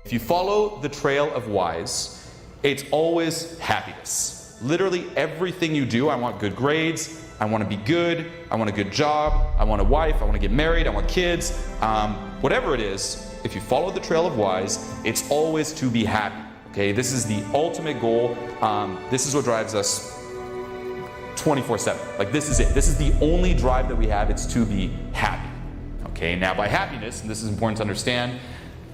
If you follow the trail of whys, it's always happiness. Literally everything you do, I want good grades, I want to be good, I want a good job, I want a wife, I want to get married, I want kids, whatever it is, if you follow the trail of whys, it's always to be happy. Okay, this is the ultimate goal. This is what drives us 24/7. Like, this is it. This is the only drive that we have. It's to be happy. Okay, now by happiness, and this is important to understand,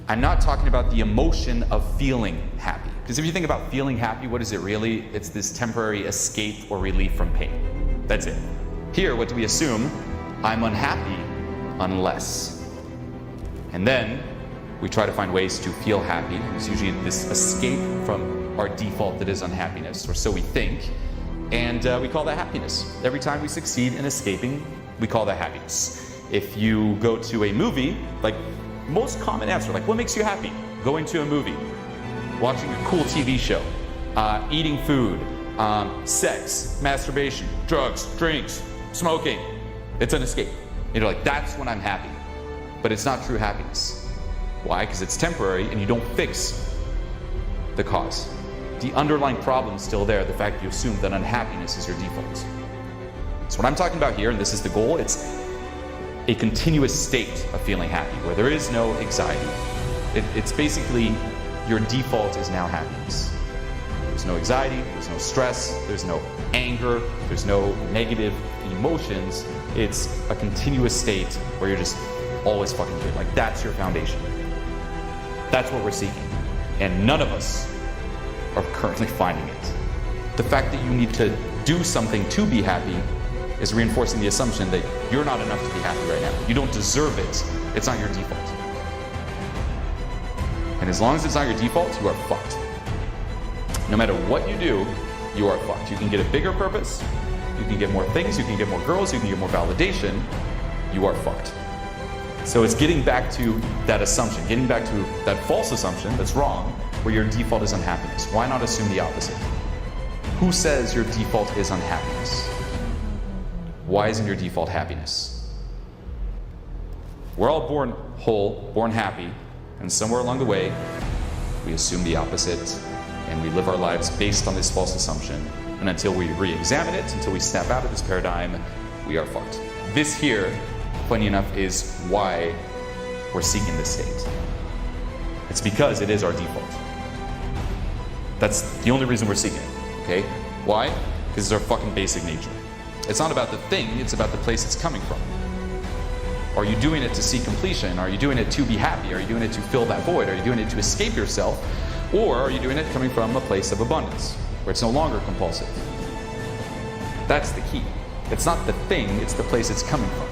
I'm not talking about the emotion of feeling happy. Because if you think about feeling happy, what is it really? It's this temporary escape or relief from pain. That's it. Here, what do we assume? I'm unhappy unless. And then we try to find ways to feel happy. It's usually this escape from our default that is unhappiness, or so we think. And we call that happiness. Every time we succeed in escaping, we call that happiness. If you go to a movie, like, most common answer, like, what makes you happy? Going to a movie, watching a cool TV show, eating food, sex, masturbation, drugs, drinks, smoking. It's an escape. You're like, that's when I'm happy. But it's not true happiness. Why? Because it's temporary and you don't fix the cause. The underlying problem is still there, the fact that you assume that unhappiness is your default. So what I'm talking about here, and this is the goal, it's a continuous state of feeling happy, where there is no anxiety. It's basically your default is now happiness. There's no anxiety, there's no stress, there's no anger, there's no negative emotions. It's a continuous state where you're just always fucking good. Like, that's your foundation. That's what we're seeking. And none of us are currently finding it. The fact that you need to do something to be happy is reinforcing the assumption that you're not enough to be happy right now. You don't deserve it. It's not your default. And as long as it's not your default, you are fucked. No matter what you do, you are fucked. You can get a bigger purpose, you can get more things, you can get more girls, you can get more validation, you are fucked. So it's getting back to that assumption, getting back to that false assumption that's wrong, where your default is unhappiness. Why not assume the opposite? Who says your default is unhappiness? Why isn't your default happiness? We're all born whole, born happy, and somewhere along the way, we assume the opposite, and we live our lives based on this false assumption. And until we re-examine it, until we snap out of this paradigm, we are fucked. This here, funny enough, is why we're seeking this state. It's because it is our default. That's the only reason we're seeking it, okay? Why? Because it's our fucking basic nature. It's not about the thing, it's about the place it's coming from. Are you doing it to seek completion? Are you doing it to be happy? Are you doing it to fill that void? Are you doing it to escape yourself? Or are you doing it coming from a place of abundance, where it's no longer compulsive? That's the key. It's not the thing, it's the place it's coming from.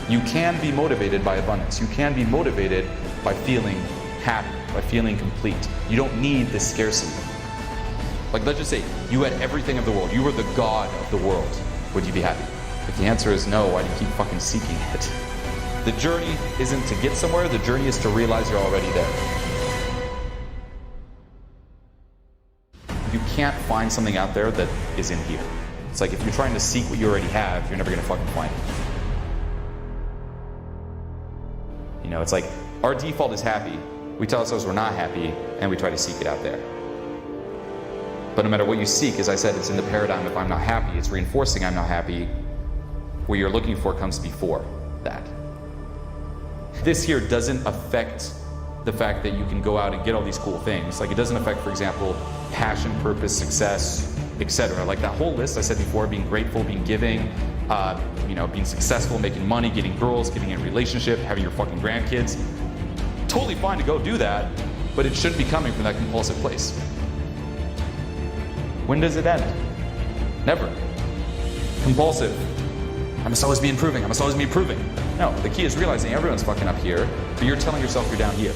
You can be motivated by abundance. You can be motivated by feeling happy, by feeling complete. You don't need this scarcity. Like, let's just say you had everything of the world. You were the god of the world. Would you be happy? If the answer is no, why do you keep fucking seeking it? The journey isn't to get somewhere. The journey is to realize you're already there. You can't find something out there that is in here. It's like, if you're trying to seek what you already have, you're never going to fucking find it. You know, it's like, our default is happy. We tell ourselves we're not happy, and we try to seek it out there. But no matter what you seek, as I said, it's in the paradigm of I'm not happy. It's reinforcing I'm not happy. What you're looking for comes before that. This here doesn't affect the fact that you can go out and get all these cool things. Like, it doesn't affect, for example, passion, purpose, success, etc. Like that whole list I said before, being grateful, being giving, you know, being successful, making money, getting girls, getting in a relationship, having your fucking grandkids. Totally fine to go do that, but it shouldn't be coming from that compulsive place. When does it end? Never. Compulsive. I must always be improving. I must always be improving. No, the key is realizing everyone's fucking up here, but you're telling yourself you're down here.